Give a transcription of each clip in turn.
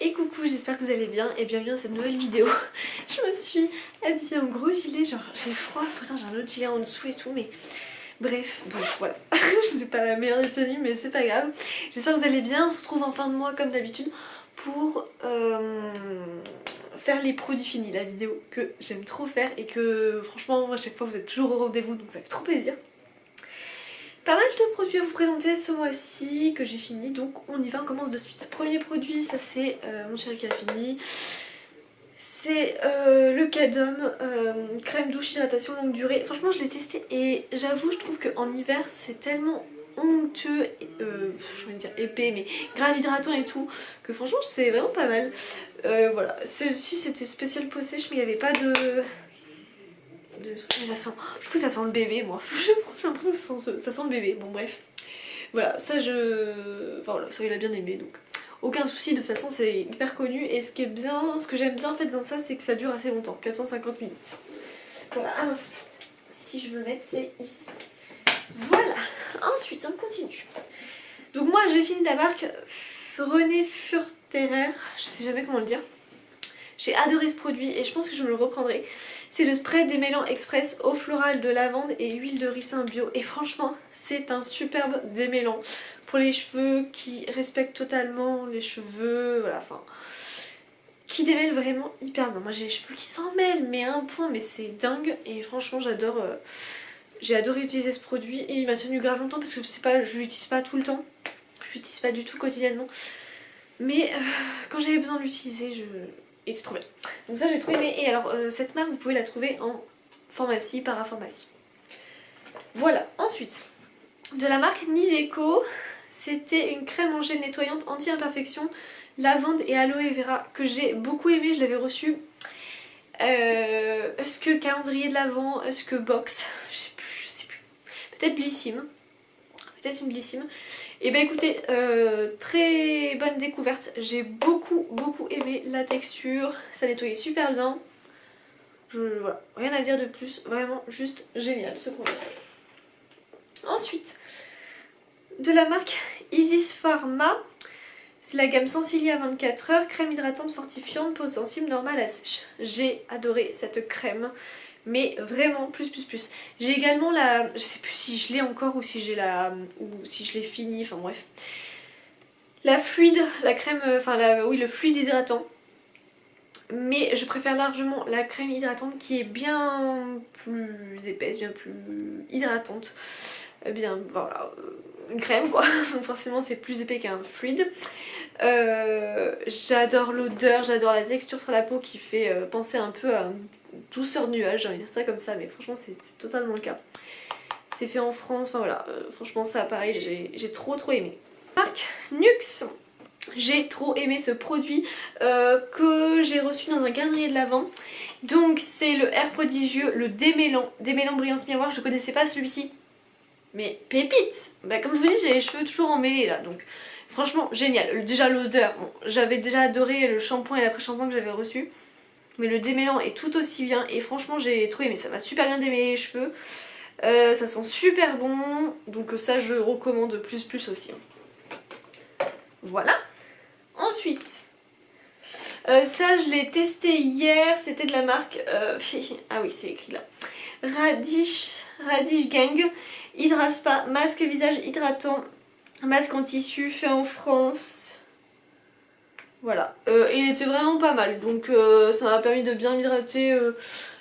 Et coucou, j'espère que vous allez bien et bienvenue dans cette nouvelle vidéo. Je me suis habillée en gros gilet, genre j'ai froid, pourtant j'ai un autre gilet en dessous et tout, mais bref, donc voilà. Je n'ai pas la meilleure des tenues mais c'est pas grave. J'espère que vous allez bien, on se retrouve en fin de mois comme d'habitude pour faire les produits finis, la vidéo que j'aime trop faire et que franchement à chaque fois vous êtes toujours au rendez-vous donc ça fait trop plaisir. Pas mal de produits à vous présenter ce mois-ci que j'ai fini, donc on y va, on commence de suite. Premier produit, ça c'est mon chéri qui a fini. C'est le Cadom crème douche hydratation longue durée. Franchement je l'ai testé et j'avoue je trouve qu'en hiver c'est tellement onctueux, je vais dire épais mais grave hydratant et tout, que franchement c'est vraiment pas mal. Voilà, celui-ci c'était spécial peau sèche mais il n'y avait pas de... Ça sent... Je trouve que ça sent le bébé moi, j'ai l'impression que ça sent le bébé, bon bref. Voilà, ça enfin, voilà, ça il a bien aimé donc aucun souci, de toute façon c'est hyper connu et ce qui est bien, ce que j'aime bien en fait dans ça c'est que ça dure assez longtemps, 450 minutes. Voilà, ah mince, si je veux le mettre c'est ici. Voilà, ensuite on continue. Donc moi j'ai fini de la marque René Furterer, je sais jamais comment le dire. J'ai adoré ce produit et je pense que je me le reprendrai. C'est le spray démêlant express eau florale de lavande et huile de ricin bio. Et franchement, c'est un superbe démêlant pour les cheveux qui respectent totalement les cheveux. Voilà, enfin, qui démêle vraiment hyper bien. Moi j'ai les cheveux qui s'en mêlent, mais à un point, mais c'est dingue. Et franchement, j'adore. J'ai adoré utiliser ce produit et il m'a tenu grave longtemps parce que je sais pas, je l'utilise pas tout le temps. Je l'utilise pas du tout quotidiennement. Mais quand j'avais besoin de l'utiliser, et c'est trop bien. Donc ça j'ai trop aimé. Et alors cette marque vous pouvez la trouver en pharmacie, parapharmacie. Voilà, ensuite de la marque Nideco, c'était une crème en gel nettoyante anti-imperfection, lavande et aloe vera que j'ai beaucoup aimé, je l'avais reçue. Est-ce que calendrier de l'avent, est-ce que box, je sais plus. Peut-être Blissim. Peut-être une Blissim. Et bah écoutez, très bonne découverte, j'ai beaucoup aimé la texture, ça nettoyait super bien. Voilà, rien à dire de plus, vraiment juste génial ce produit. Ensuite, de la marque Isis Pharma, c'est la gamme Sensilia 24 heures, crème hydratante fortifiante, peau sensible, normale à sèche. J'ai adoré cette crème. Mais vraiment plus. J'ai également la... Je sais plus si je l'ai encore ou si j'ai la... ou si je l'ai fini, enfin bref. La fluide, la crème... Enfin oui, le fluide hydratant. Mais je préfère largement la crème hydratante qui est bien plus épaisse, bien plus hydratante. Bien, voilà, une crème quoi. Donc forcément c'est plus épais qu'un fluide. J'adore l'odeur, j'adore la texture sur la peau qui fait penser un peu à douceur de nuage, j'ai envie de dire ça comme ça, mais franchement c'est totalement le cas. C'est fait en France, enfin voilà, franchement ça pareil, j'ai trop aimé. Marque Nux, j'ai trop aimé ce produit que j'ai reçu dans un calendrier de l'Avent. Donc c'est le Air Prodigieux, le démêlant brillance miroir, je connaissais pas celui-ci. Mais pépite, bah, comme je vous dis j'ai les cheveux toujours emmêlés là, donc franchement génial. Déjà l'odeur, bon, j'avais déjà adoré le shampoing et l'après-shampoing que j'avais reçu. Mais le démêlant est tout aussi bien et franchement j'ai trop aimé, ça va super bien démêler les cheveux. Ça sent super bon, donc ça je recommande plus aussi. Voilà. Ensuite, ça je l'ai testé hier, c'était de la marque... ah oui c'est écrit là. Radish Gang, Hydraspa, masque visage hydratant, masque en tissu fait en France. Voilà, il était vraiment pas mal, donc ça m'a permis de bien hydrater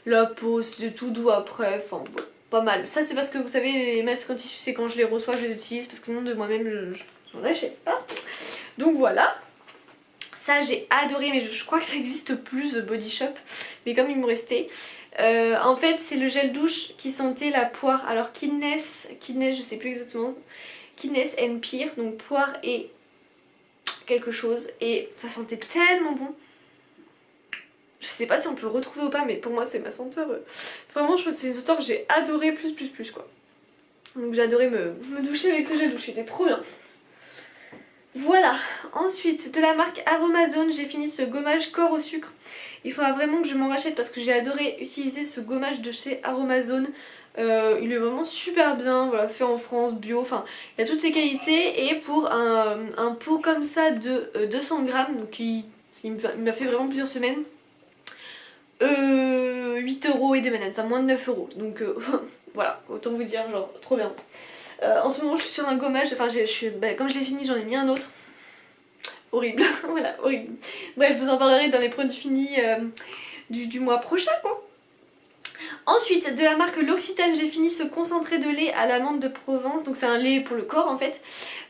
la peau, c'était tout doux après, enfin bon, pas mal. Ça c'est parce que vous savez les masques en tissu c'est quand je les reçois que je les utilise parce que sinon de moi-même je n'en achète pas. Donc voilà, ça j'ai adoré mais je crois que ça existe plus The Body Shop, mais comme il me restait. En fait c'est le gel douche qui sentait la poire, alors Kidness je sais plus exactement, Kidness and Pear, donc poire et quelque chose, et ça sentait tellement bon. Je sais pas si on peut le retrouver ou pas mais pour moi c'est ma senteur. Vraiment je pense que c'est une senteur que j'ai adoré plus quoi. Donc j'ai adoré me doucher avec ce gel douche, c'était trop bien. Voilà, ensuite de la marque Aromazone, j'ai fini ce gommage corps au sucre. Il faudra vraiment que je m'en rachète parce que j'ai adoré utiliser ce gommage de chez Aromazone. Il est vraiment super bien, voilà, fait en France, bio, enfin il a toutes ses qualités et pour un pot comme ça de 200 grammes, donc qui Il m'a fait vraiment plusieurs semaines. 8 € et des bananes, enfin moins de 9 €. Donc voilà, autant vous dire, genre trop bien. En ce moment je suis sur un gommage, enfin comme je l'ai fini j'en ai mis un autre. Horrible, voilà, horrible. Bref, je vous en parlerai dans les produits finis du mois prochain quoi. Ensuite, de la marque L'Occitane, j'ai fini ce concentré de lait à l'amande de Provence. Donc c'est un lait pour le corps en fait.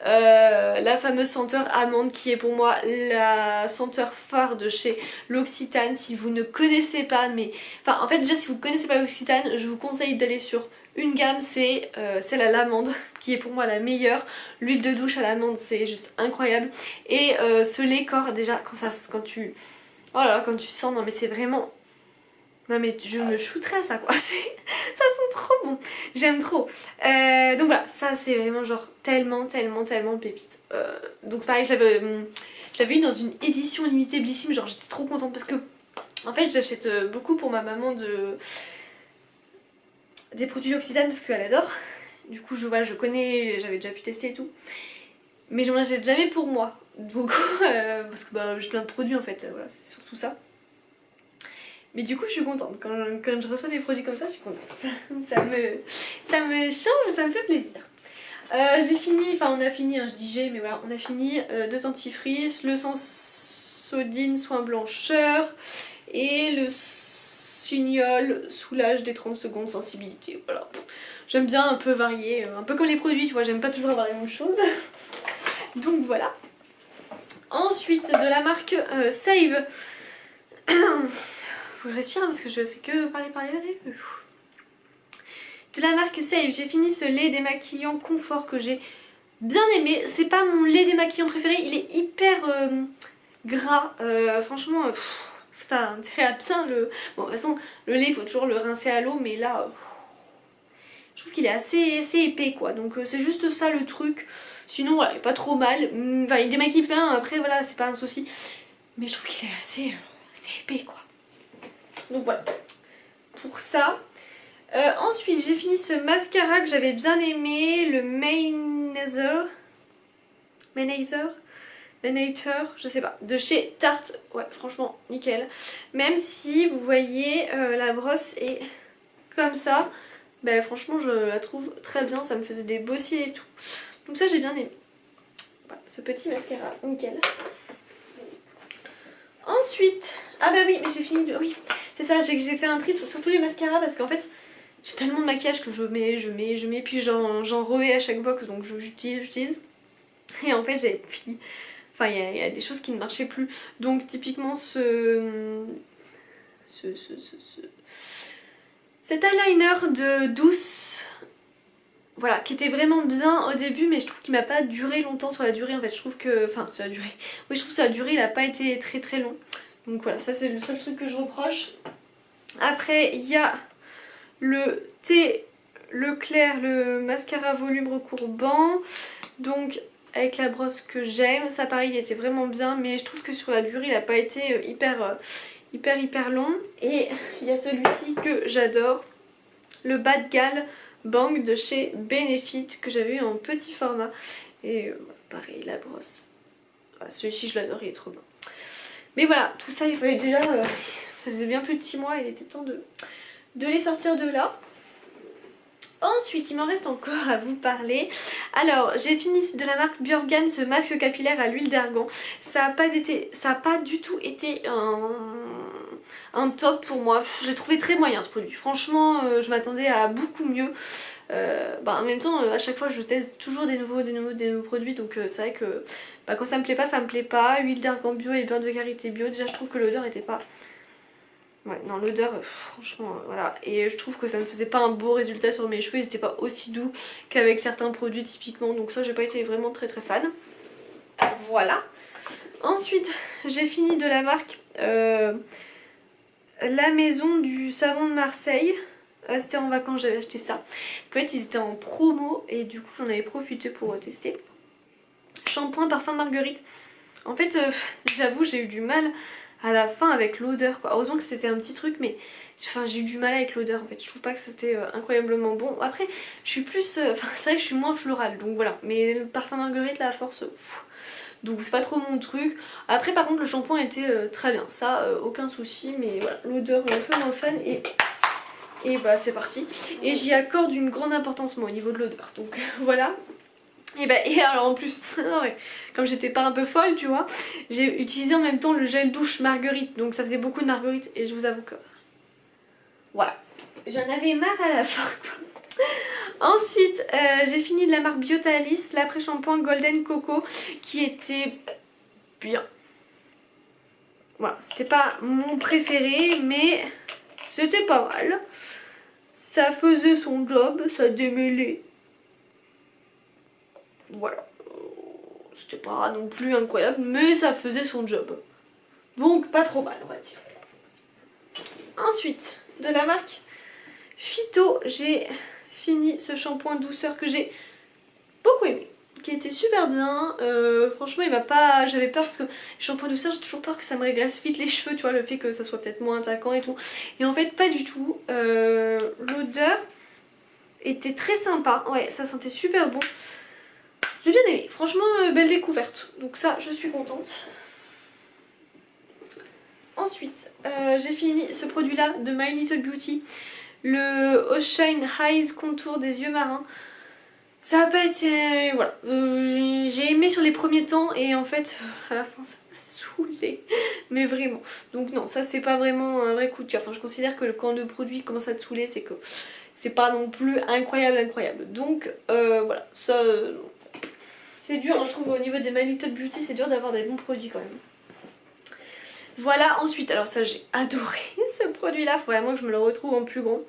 La fameuse senteur amande qui est pour moi la senteur phare de chez L'Occitane. Si vous ne connaissez pas, mais... Enfin en fait déjà si vous ne connaissez pas L'Occitane, je vous conseille d'aller sur une gamme, c'est celle à l'amande qui est pour moi la meilleure. L'huile de douche à l'amande c'est juste incroyable. Et ce lait corps déjà quand tu... Oh là là, quand tu sens, non mais c'est vraiment... Non mais je me shooterais à ça quoi, ça sent trop bon, j'aime trop. Donc voilà, ça c'est vraiment genre tellement pépite. Donc pareil, je l'avais eu dans une édition limitée Blissim, genre j'étais trop contente parce que en fait j'achète beaucoup pour ma maman des produits L'Occitane parce qu'elle adore. Du coup je connais, j'avais déjà pu tester et tout. Mais j'en achète jamais pour moi, donc parce que bah, j'ai plein de produits en fait, voilà, c'est surtout ça. Mais du coup je suis contente, quand je reçois des produits comme ça je suis contente, ça me change, ça me fait plaisir. J'ai fini, enfin on a fini, hein, je dis j'ai, mais voilà, on a fini 2 dentifrices, le Sensodyne soin blancheur et le Signol soulage des 30 secondes sensibilité, voilà. J'aime bien un peu varier, un peu comme les produits, tu vois, j'aime pas toujours avoir les mêmes choses. Donc voilà. Ensuite de la marque Save. Faut que je respire parce que je fais que parler. De la marque Save, j'ai fini ce lait démaquillant confort que j'ai bien aimé. C'est pas mon lait démaquillant préféré, il est hyper gras. Franchement, t'as intérêt à bien le... Bon, de toute façon, le lait, il faut toujours le rincer à l'eau, mais là, je trouve qu'il est assez épais, quoi. Donc c'est juste ça le truc. Sinon, voilà, il est pas trop mal. Enfin, il démaquille bien, après, voilà, c'est pas un souci. Mais je trouve qu'il est assez épais, quoi. Donc voilà, pour ça. Ensuite, j'ai fini ce mascara que j'avais bien aimé, le Mayonnaise, je sais pas, de chez Tarte. Ouais, franchement, nickel. Même si vous voyez, la brosse est comme ça, ben franchement, je la trouve très bien. Ça me faisait des beaux cils et tout. Donc ça, j'ai bien aimé. Voilà, ce petit mascara, nickel. Ensuite, ah bah oui, mais j'ai fini de... Oui, c'est ça, j'ai fait un trip sur tous les mascaras parce qu'en fait, j'ai tellement de maquillage que je mets, puis j'en remets à chaque box, donc j'utilise. Et en fait, j'avais fini... Enfin, il y a des choses qui ne marchaient plus. Donc typiquement cet eyeliner de Douce, voilà, qui était vraiment bien au début, mais je trouve qu'il m'a pas duré longtemps sur la durée en fait. Je trouve que... Enfin, sur la durée. Oui, je trouve que sur la durée, il a pas été très long. Donc voilà, ça c'est le seul truc que je reproche. Après, il y a le thé Leclerc, le mascara volume recourbant. Donc avec la brosse que j'aime. Ça pareil, il était vraiment bien, mais je trouve que sur la durée, il n'a pas été hyper long. Et il y a celui-ci que j'adore, le Bad Gal Bang de chez Benefit, que j'avais eu en petit format. Et pareil, la brosse. Ah, celui-ci, je l'adore, il est trop bien. Mais voilà, tout ça, il fallait déjà... ça faisait bien plus de 6 mois, il était temps de les sortir de là. Ensuite, il m'en reste encore à vous parler. Alors, j'ai fini de la marque Björgan ce masque capillaire à l'huile d'argan. Ça a pas du tout été un top pour moi. J'ai trouvé très moyen ce produit. Franchement, je m'attendais à beaucoup mieux. En même temps, à chaque fois, je teste toujours des nouveaux produits. Donc, c'est vrai que quand ça me plaît pas, ça me plaît pas. Huile d'argan bio et beurre de karité bio. Déjà, je trouve que l'odeur était pas... Ouais, non, l'odeur, franchement, voilà. Et je trouve que ça ne faisait pas un beau résultat sur mes cheveux. Ils n'étaient pas aussi doux qu'avec certains produits typiquement. Donc ça, j'ai pas été vraiment très fan. Voilà. Ensuite, j'ai fini de la marque La Maison du Savon de Marseille. C'était en vacances, j'avais acheté ça. En fait, ils étaient en promo et du coup, j'en avais profité pour tester. Shampoing parfum marguerite. En fait, j'avoue, j'ai eu du mal à la fin avec l'odeur, quoi. Heureusement que c'était un petit truc, mais enfin, j'ai eu du mal avec l'odeur en fait. Je trouve pas que c'était incroyablement bon. Après, je suis plus... c'est vrai que je suis moins florale, donc voilà. Mais le parfum marguerite, là, à force... donc c'est pas trop mon truc. Après par contre le shampoing était très bien, ça aucun souci, mais voilà, l'odeur est un peu moins fan et bah c'est parti. Et j'y accorde une grande importance moi au niveau de l'odeur, donc voilà. Et alors en plus, ouais, comme j'étais pas un peu folle tu vois, j'ai utilisé en même temps le gel douche marguerite, donc ça faisait beaucoup de marguerite et je vous avoue que voilà, j'en avais marre à la fin quoi. Ensuite j'ai fini de la marque Biotalis l'après-shampoing Golden Coco qui était bien. Voilà, c'était pas mon préféré mais c'était pas mal. Ça faisait son job, ça démêlait. Voilà. C'était pas non plus incroyable, mais ça faisait son job. Donc pas trop mal, on va dire. Ensuite, de la marque Phyto, j'ai fini ce shampoing douceur que j'ai beaucoup aimé. Qui était super bien. Franchement, il m'a pas... J'avais peur parce que les shampoings douceur, j'ai toujours peur que ça me régresse vite les cheveux, tu vois, le fait que ça soit peut-être moins attaquant et tout. Et en fait, pas du tout. L'odeur était très sympa. Ouais, ça sentait super bon. J'ai bien aimé, franchement belle découverte, donc ça je suis contente. Ensuite j'ai fini ce produit là de My Little Beauty, le Ocean Eyes Contour des yeux marins. Ça a pas été... voilà, j'ai aimé sur les premiers temps et en fait à la fin ça m'a saoulée, mais vraiment. Donc non, ça c'est pas vraiment un vrai coup de cœur, enfin je considère que quand le produit commence à te saouler c'est que c'est pas non plus incroyable. Donc voilà, ça... c'est dur, hein, je trouve au niveau des My Little Beauty, c'est dur d'avoir des bons produits quand même. Voilà, ensuite, alors ça j'ai adoré ce produit là, faut vraiment que je me le retrouve en plus grand.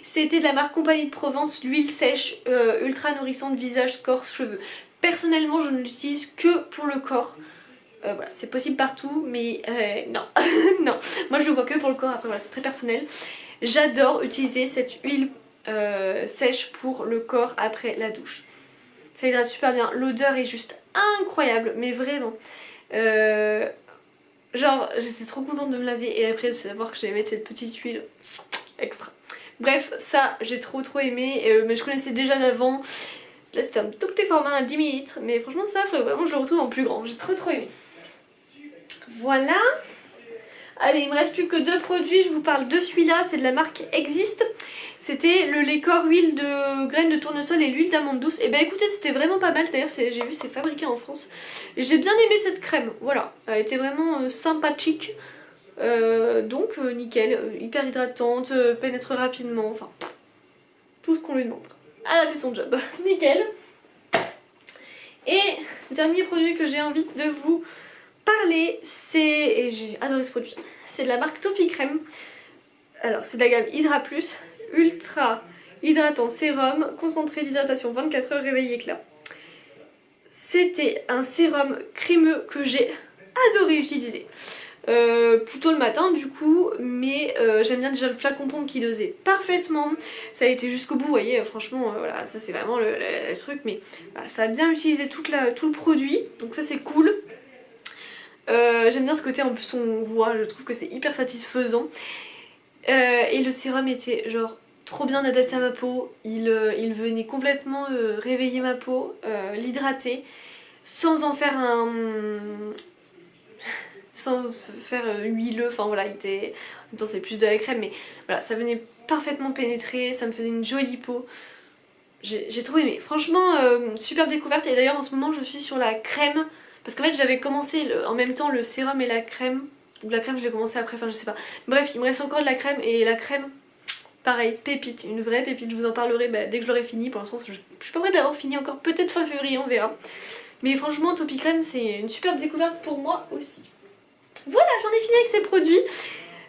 C'était de la marque Compagnie de Provence, l'huile sèche ultra nourrissante visage, corps, cheveux. Personnellement je ne l'utilise que pour le corps. Voilà, c'est possible partout, mais non, non. Moi je le vois que pour le corps, après voilà, c'est très personnel. J'adore utiliser cette huile sèche pour le corps après la douche. Ça hydrate super bien, l'odeur est juste incroyable, mais vraiment. Genre, j'étais trop contente de me laver et après de savoir que j'allais mettre cette petite huile extra. Bref, ça j'ai trop aimé, mais je connaissais déjà d'avant. Là c'était un tout petit format, un 10 ml, mais franchement ça, faut vraiment que je le retrouve en plus grand. J'ai trop aimé. Voilà. Allez, il me reste plus que 2 produits, je vous parle de celui-là, c'est de la marque Exist. C'était le lait corps huile de graines de tournesol et l'huile d'amande douce. Et bah écoutez, c'était vraiment pas mal, d'ailleurs j'ai vu c'est fabriqué en France. Et j'ai bien aimé cette crème, voilà, elle était vraiment sympathique. Donc nickel, hyper hydratante, pénètre rapidement, enfin tout ce qu'on lui demande. Elle a fait son job, nickel. Et dernier produit que j'ai envie de vous parler, c'est, et j'ai adoré ce produit, c'est de la marque Topi Crème. Alors c'est de la gamme Hydra Plus, ultra hydratant sérum, concentré d'hydratation 24 heures, réveil éclat. C'était un sérum crémeux que j'ai adoré utiliser. Plutôt le matin du coup, mais j'aime bien déjà le flacon pompe qui dosait parfaitement. Ça a été jusqu'au bout, vous voyez, franchement, voilà, ça c'est vraiment le truc, mais voilà, ça a bien utilisé tout le produit, donc ça c'est cool. J'aime bien ce côté, en plus on voit, je trouve que c'est hyper satisfaisant. Et le sérum était genre trop bien adapté à ma peau, il venait complètement réveiller ma peau, l'hydrater, sans en faire sans faire huileux, enfin voilà, il était... En même temps c'est plus de la crème, mais voilà, ça venait parfaitement pénétrer, ça me faisait une jolie peau. J'ai trop aimé, franchement superbe découverte. Et d'ailleurs en ce moment je suis sur la crème, parce qu'en fait j'avais commencé en même temps le sérum et la crème, ou la crème je l'ai commencé après, enfin je sais pas. Bref, il me reste encore de la crème, et la crème, pareil, pépite, une vraie pépite, je vous en parlerai dès que je l'aurai fini. Pour l'instant je suis pas prête d'avoir fini encore, peut-être fin février, on verra. Mais franchement Topi Crème c'est une superbe découverte pour moi aussi. Voilà, j'en ai fini avec ces produits.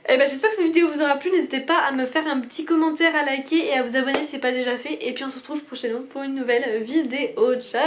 J'espère que cette vidéo vous aura plu, n'hésitez pas à me faire un petit commentaire, à liker et à vous abonner si ce n'est pas déjà fait. Et puis on se retrouve prochainement pour une nouvelle vidéo. Ciao!